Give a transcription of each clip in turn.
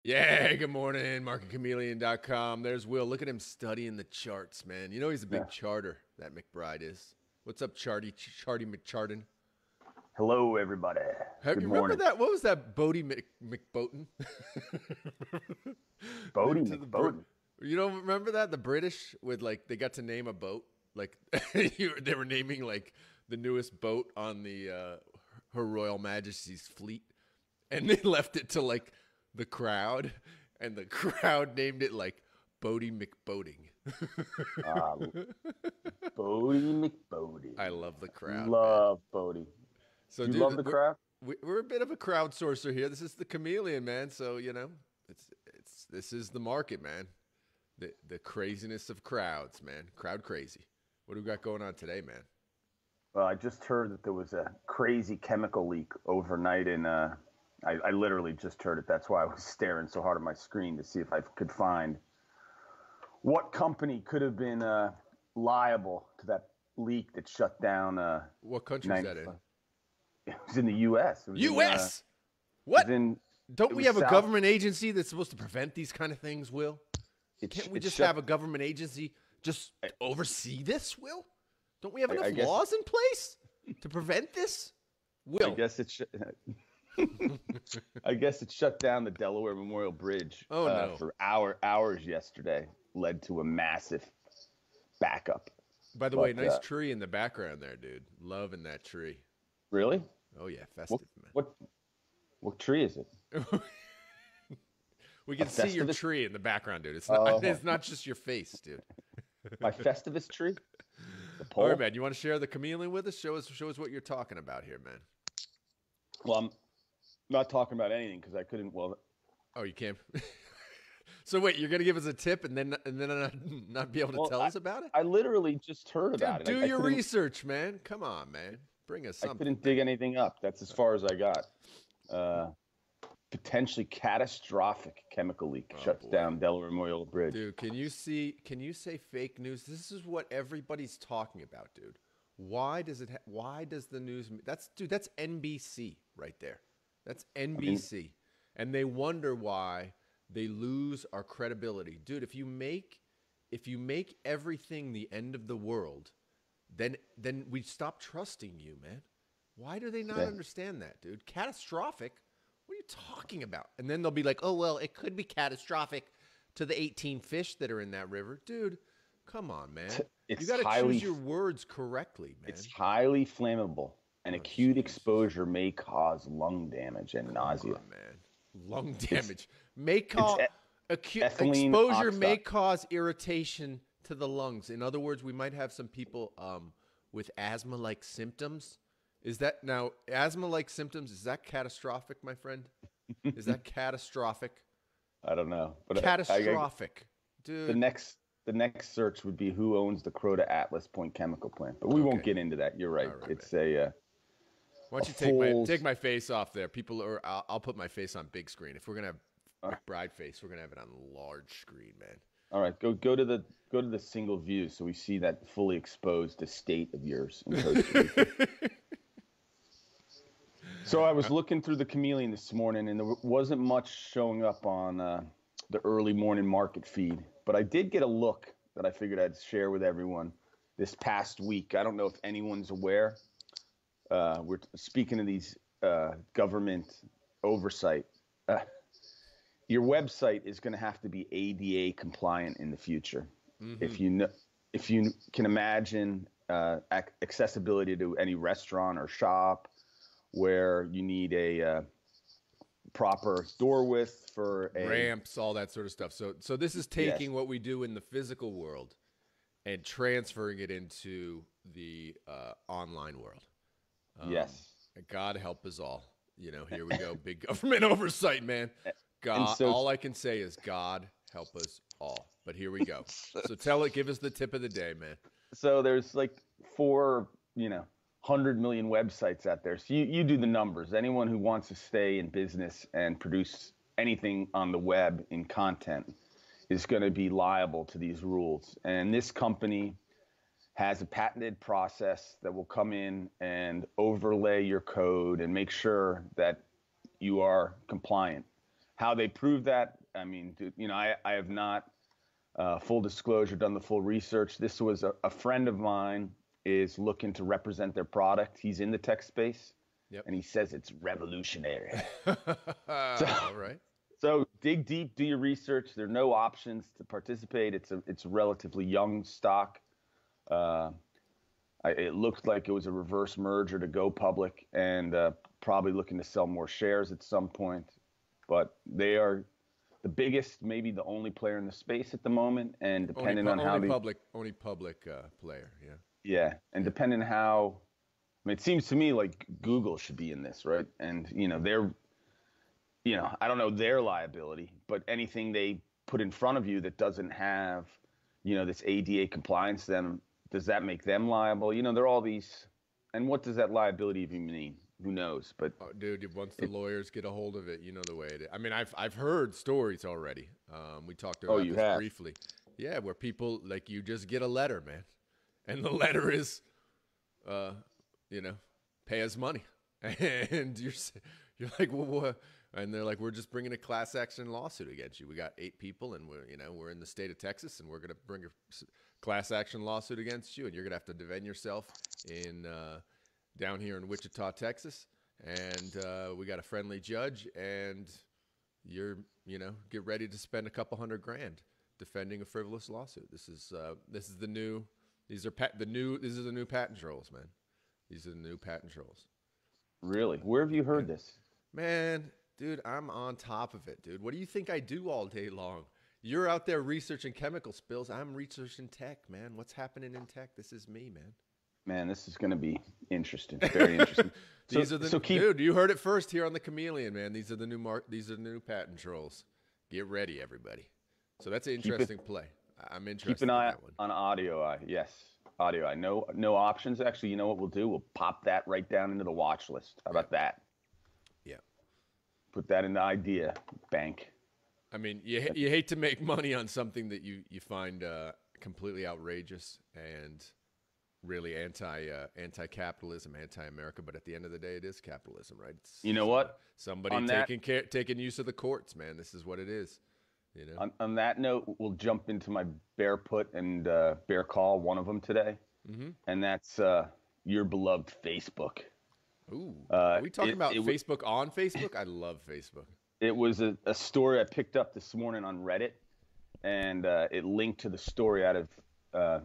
Yeah, good morning, MarketChameleon.com. There's Will. Look at him studying the charts, man. You know he's a Yeah. big charter, that McBride is. What's up, Charty McChartin? Hello, everybody. Have Good you remember morning. that? What was that, Bodie McBoaton? Bodie To the Brit. McBoden. You don't remember that? The British with they got to name a boat. Like they were naming like the newest boat on the Her Royal Majesty's fleet, and they left it to like the crowd, and the crowd named it like Bodie McBoating. Uh, Bodie McBodie. I love the crowd, man. Love Bodie. So, You love dude, the crowd? we're a bit of a crowdsourcer here. This is the chameleon, man. So it's this is the market, man. The craziness of crowds, man. Crowd crazy. What do we got going on today, man? Well, I just heard that there was a crazy chemical leak overnight I literally just heard it. That's why I was staring so hard at my screen to see if I could find what company could have been liable to that leak that shut down. What country is that in? It was in the U.S. It was U.S. In, What? Don't it we was have a south. government agency that's supposed to prevent these kind of things, Will? It Can't sh- we it just shut- have a government agency just oversee this, Will? Don't we have enough I guess- laws in place to prevent this? Will. I guess it I guess it shut down the Delaware Memorial Bridge Oh, no. for hours yesterday, led to a massive backup. By the way, But, nice tree in the background there, dude. Loving that tree. Really? Oh yeah, festive, What tree is it? man. We can A see your Festivus? tree in the background, dude. It's not. Oh. It's not just your face, dude. My Festivus tree? The All pole? right, man. You want to share the chameleon with us? Show us what you're talking about here, man. Well, I'm not talking about anything because I couldn't. Well, Oh, you can't. So wait, you're gonna give us a tip and then not be able to tell us about it? I literally just heard Dude, about it. do I your couldn't- research, man. Come on, man. Bring us I something. couldn't dig anything up. That's as far as I got. Potentially catastrophic chemical leak shuts boy. down Delaware Memorial Bridge. Dude, can you say fake news? This is what everybody's talking about, dude. Why does the news that's NBC right there. That's NBC. And they wonder why they lose our credibility. Dude, if you make everything the end of the world, then we stop trusting you, man. Why do they not understand that, dude? Catastrophic? What are you talking about? And then they'll be like, "Oh, well, it could be catastrophic to the 18 fish that are in that river." Dude, come on, man. It's You got to highly- choose your words correctly, man. It's highly flammable, and acute exposure may cause lung damage and nausea. Come on, man. Lung damage may cause ethylene exposure may oxide. cause irritation to the lungs. In other words, we might have some people with asthma-like symptoms. Is that now asthma-like symptoms? Is that catastrophic, my friend? Is that catastrophic? I don't know, but Catastrophic, the dude. next search would be who owns the Croda Atlas Point chemical plant. But we won't Okay. get into that. You're right. All right, It's Why don't you take my face off there? I'll put my face on big screen. If we're gonna have McBride face, we're gonna have it on large screen, man. all right. Go to the single view so we see that fully exposed estate of yours in Costa Rica. So I was looking through the Chameleon this morning, and there wasn't much showing up on the early morning market feed. But I did get a look that I figured I'd share with everyone this past week. I don't know if anyone's aware. We're speaking of these government oversight. Your website is going to have to be ADA compliant in the future. Mm-hmm. If you can imagine accessibility to any restaurant or shop, where you need a proper door width for Ramps, all that sort of stuff. So this is taking what we do in the physical world and transferring it into the online world. Yes. God help us all. You know, here we go. Big government oversight, man. God, all I can say is God help us all. But here we go. So give us the tip of the day, man. So there's like 100 million websites out there. So you do the numbers. Anyone who wants to stay in business and produce anything on the web in content is going to be liable to these rules. And this company has a patented process that will come in and overlay your code and make sure that you are compliant. How they prove that, I mean, I have not, full disclosure, done the full research. This was a friend of mine is looking to represent their product. He's in the tech space, Yep. and he says it's revolutionary. All right. So dig deep, do your research. There are no options to participate. It's a relatively young stock. It looked like it was a reverse merger to go public, and probably looking to sell more shares at some point. But they are the biggest, maybe the only player in the space at the moment, and depending on how only public player, yeah. yeah, and depending on how, I mean, it seems to me like Google should be in this, right? And they're, I don't know their liability, but anything they put in front of you that doesn't have, this ADA compliance, then does that make them liable? There are all these, and what does that liability even mean? Who knows? But dude, once the lawyers get a hold of it, you know the way it is. I mean, I've heard stories already. We talked about this briefly. Yeah, where people, like, you just get a letter, man, and the letter is, pay us money, and you're like, well, what? And they're like, we're just bringing a class action lawsuit against you. We got 8 people, and we're in the state of Texas, and we're gonna bring a class action lawsuit against you, and you're gonna have to defend yourself in down here in Wichita, Texas, and we got a friendly judge, and you're get ready to spend a couple $100,000 defending a frivolous lawsuit. This is the new patent trolls, man. These are the new patent trolls. Really? Where have you heard this? Man, dude, I'm on top of it, dude. What do you think I do all day long? You're out there researching chemical spills. I'm researching tech, man. What's happening in tech? This is me, man. Man, this is going to be interesting. Very interesting. Dude, you heard it first here on the Chameleon, man. These are the new patent trolls. Get ready, everybody. So that's an interesting play. I'm interested. Keep an eye on Audio Eye. Yes, Audio Eye. No options. Actually, you know what we'll do? We'll pop that right down into the watch list. How about that? Yeah. Put that in the idea bank. I mean, you hate to make money on something that you find completely outrageous and really anti-capitalism, anti-America, but at the end of the day, it is capitalism, right? It's, what? Somebody taking use of the courts, man. This is what it is. On that note, we'll jump into my bear put and bear call, one of them today, and that's your beloved Facebook. Ooh, are we talking about Facebook on Facebook? I love Facebook. It was a story I picked up this morning on Reddit, and it linked to the story out of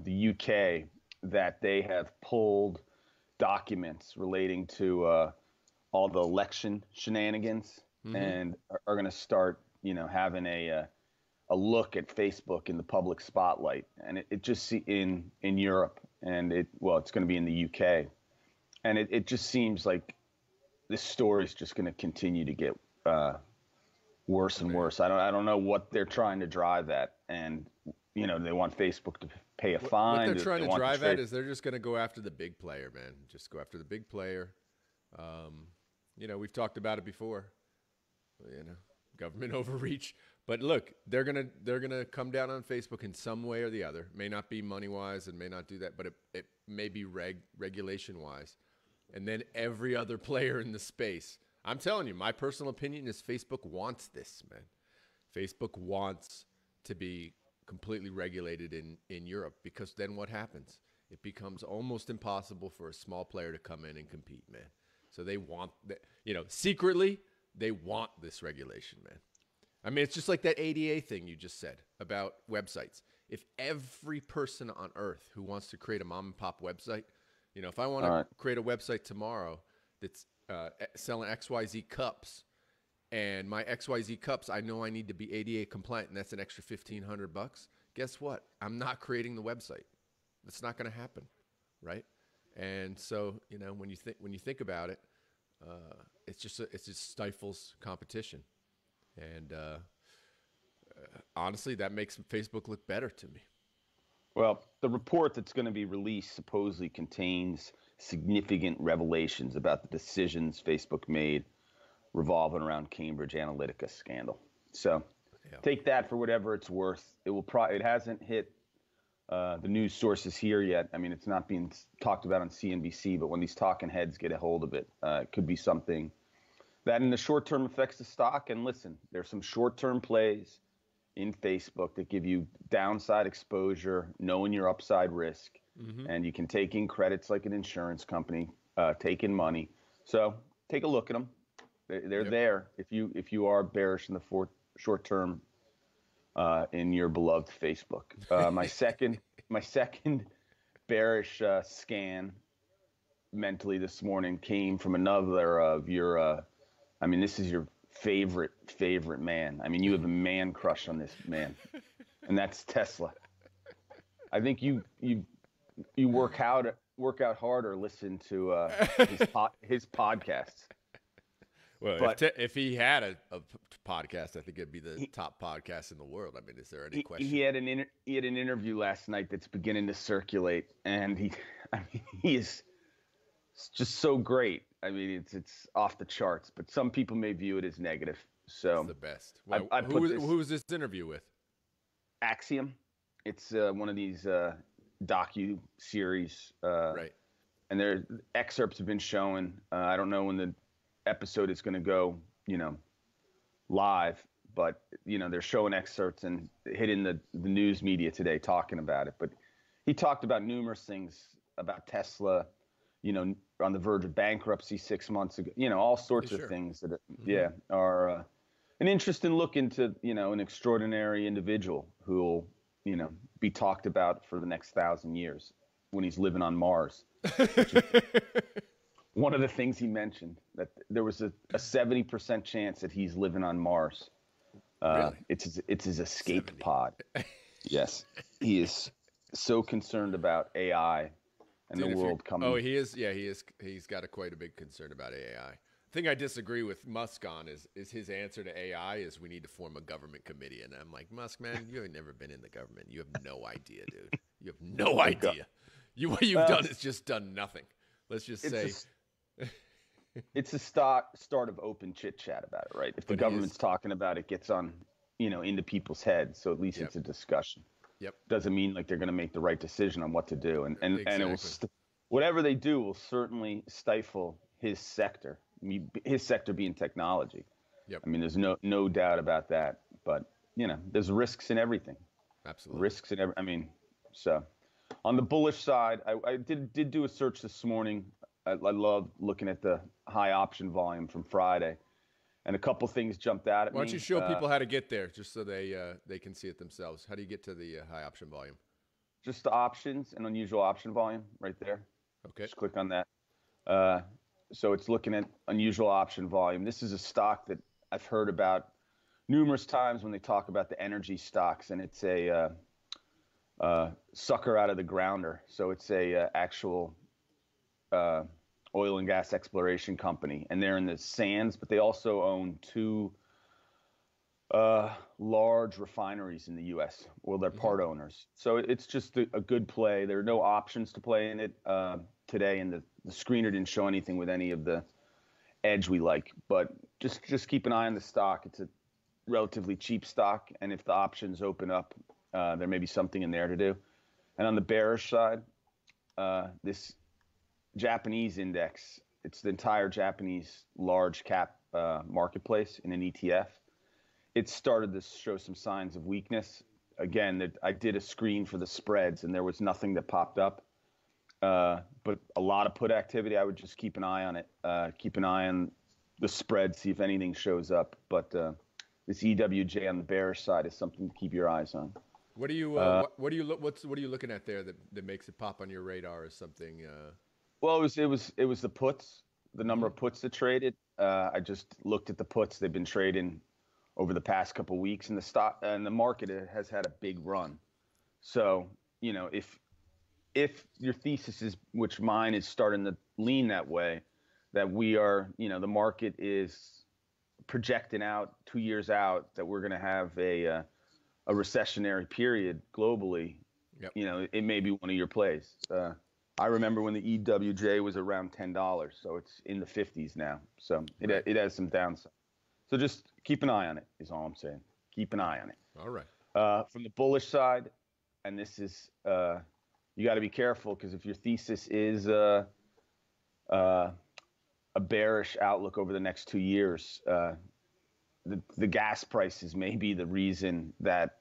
the UK that they have pulled documents relating to all the election shenanigans, and are going to start, having a look at Facebook in the public spotlight. And it just in Europe, and it's going to be in the UK, and it just seems like this story is just going to continue to get worse and worse. I don't know what they're trying to drive at, and they want Facebook to pay a fine. What they're trying to drive at is they're just going to go after the big player, man. Just go after the big player. We've talked about it before. Government overreach. But look, they're gonna come down on Facebook in some way or the other. May not be money wise, and may not do that, but it may be regulation wise. And then every other player in the space. I'm telling you, my personal opinion is Facebook wants this, man. Facebook wants to be completely regulated in Europe, because then what happens? It becomes almost impossible for a small player to come in and compete, man. So they want that, secretly they want this regulation, man. I mean, it's just like that ADA thing you just said about websites. If every person on earth who wants to create a mom and pop website, if I want to create a website tomorrow that's selling XYZ cups, and my XYZ cups, I know I need to be ADA compliant, and that's an extra $1,500. Guess what? I'm not creating the website. That's not going to happen, right? And so, when you think about it, it just stifles competition, and honestly, that makes Facebook look better to me. Well, the report that's going to be released supposedly contains significant revelations about the decisions Facebook made revolving around Cambridge Analytica scandal. So take that for whatever it's worth. It hasn't hit the news sources here yet. I mean, it's not being talked about on CNBC, but when these talking heads get a hold of it, it could be something That in the short term affects the stock. And listen, there's some short term plays in Facebook that give you downside exposure, knowing your upside risk, and you can take in credits like an insurance company, take in money. So take a look at them. They're there if you are bearish in the short term in your beloved Facebook. My second bearish scan mentally this morning came from another of your. I mean, this is your favorite man. I mean, you have a man crush on this man, and that's Tesla. I think you work out hard or listen to his podcasts. Well, but if he had a podcast, I think it'd be the top podcast in the world. I mean, is there any question? He had an interview last night that's beginning to circulate, and he is just so great. I mean, it's off the charts, but some people may view it as negative. So it's the best. Well, who was this interview with? Axiom. It's one of these docu series, right? And their excerpts have been shown. I don't know when the episode is going to go, live, but they're showing excerpts and hitting the news media today talking about it. But he talked about numerous things about Tesla, on the verge of bankruptcy 6 months ago, all sorts of things that are an interesting look into, an extraordinary individual who will, be talked about for the next 1,000 years when he's living on Mars. One of the things he mentioned, that there was a 70% chance that he's living on Mars. Really? It's his escape pod. Yes. He is so concerned about AI and the world coming. Oh, he is. Yeah, he is. He's got quite a big concern about AI. The thing I disagree with Musk on is his answer to AI is we need to form a government committee. And I'm like, Musk, man, you have never been in the government. You have no idea, dude. You have no idea. What you've done is just done nothing. Let's just say. It's a start of open chit chat about it, right? If the government's talking about it, gets on, into people's heads. So at least it's a discussion. Yep. Doesn't mean like they're going to make the right decision on what to do, and it will whatever they do will certainly stifle his sector. His sector being technology. Yep. I mean, there's no doubt about that. But there's risks in everything. Absolutely. Risks in I mean, so on the bullish side, I did do a search this morning. I love looking at the high option volume from Friday, and a couple things jumped out at me. Why don't you show people how to get there, just so they can see it themselves? How do you get to the high option volume? Just the options and unusual option volume right there. Okay. Just click on that. So it's looking at unusual option volume. This is a stock that I've heard about numerous times when they talk about the energy stocks, and it's a sucker out of the grounder. So it's a actual oil and gas exploration company, and they're in the sands, but they also own two large refineries in the U.S. Well, they're part owners. So it's just a good play. There are no options to play in it today, and the screener didn't show anything with any of the edge we like. But just keep an eye on the stock. It's a relatively cheap stock, and if the options open up, there may be something in there to do. And on the bearish side, this Japanese index, it's the entire Japanese large cap marketplace in an ETF. It started to show some signs of weakness. Again, I did a screen for the spreads, and there was nothing that popped up. But a lot of put activity. I would just keep an eye on it. Keep an eye on the spread, see if anything shows up. But this EWJ on the bearish side is something to keep your eyes on. What are you looking at there that makes it pop on your radar as something? Well, it was the puts, the number of puts that traded. I just looked at the puts. They've been trading over the past couple of weeks, and the stock and the market has had a big run. So, if your thesis is, which mine is starting to lean that way, that we are, the market is projecting out 2 years out that we're going to have a recessionary period globally. Yep. It may be one of your plays. I remember when the EWJ was around $10, so it's in the 50s now. So it has some downside. So just keep an eye on it is all I'm saying. Keep an eye on it. All right. From the bullish side, and this is you got to be careful, because if your thesis is a bearish outlook over the next 2 years. The gas prices may be the reason that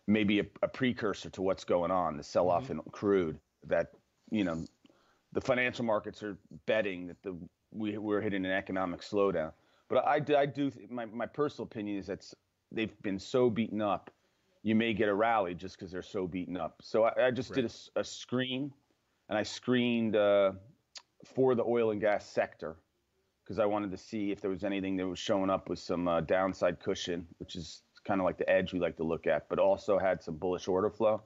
maybe a precursor to what's going on, the sell-off in crude, that, the financial markets are betting that we're hitting an economic slowdown. But I do my personal opinion is that they've been so beaten up, you may get a rally just because they're so beaten up. So I just did a screen, and I screened for the oil and gas sector, because I wanted to see if there was anything that was showing up with some downside cushion, which is kind of like the edge we like to look at, but also had some bullish order flow.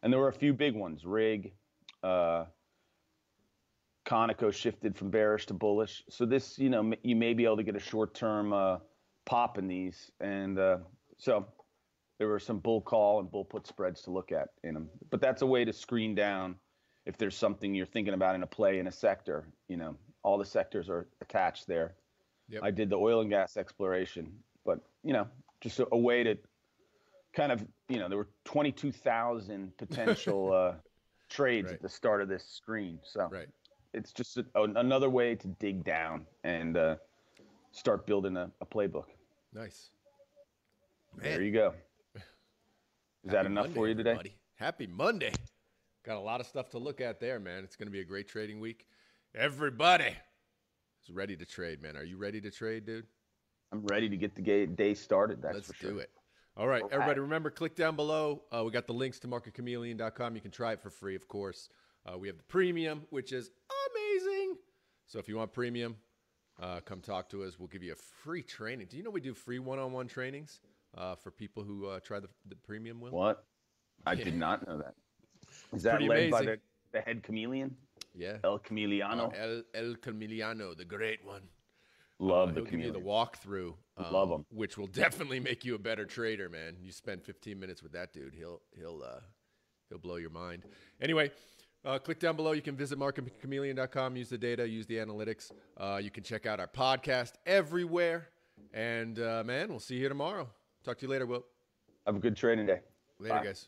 And there were a few big ones. Rig, Conoco shifted from bearish to bullish. So this, you may be able to get a short-term pop in these. And so there were some bull call and bull put spreads to look at in them. But that's a way to screen down if there's something you're thinking about in a play in a sector. All the sectors are attached there. I did the oil and gas exploration, but, just a way to kind of, there were 22,000 potential trades at the start of this screen. So it's just another way to dig down and start building a playbook. Nice. Man. There you go. Is that enough Monday, for you today? Everybody. Happy Monday. Got a lot of stuff to look at there, man. It's going to be a great trading week. Everybody is ready to trade, man. Are you ready to trade, dude? I'm ready to get the day started. That's for sure. Let's do it. All right, everybody, remember, click down below. We got the links to MarketChameleon.com. You can try it for free, of course. We have the premium, which is amazing. So if you want premium, come talk to us. We'll give you a free training. Do you know we do free one-on-one trainings for people who try the premium, Will? What? I did not know that. Is that led by the head chameleon? Yeah. El Chameleano. El Chameleano, the great one. Love the he'll chameleon. Give you the walkthrough. Love him. Which will definitely make you a better trader, man. You spend 15 minutes with that dude, he'll blow your mind. Anyway, click down below. You can visit MarketChameleon.com. Use the data. Use the analytics. You can check out our podcast everywhere. And man, we'll see you here tomorrow. Talk to you later, Will. Have a good trading day. Later, guys.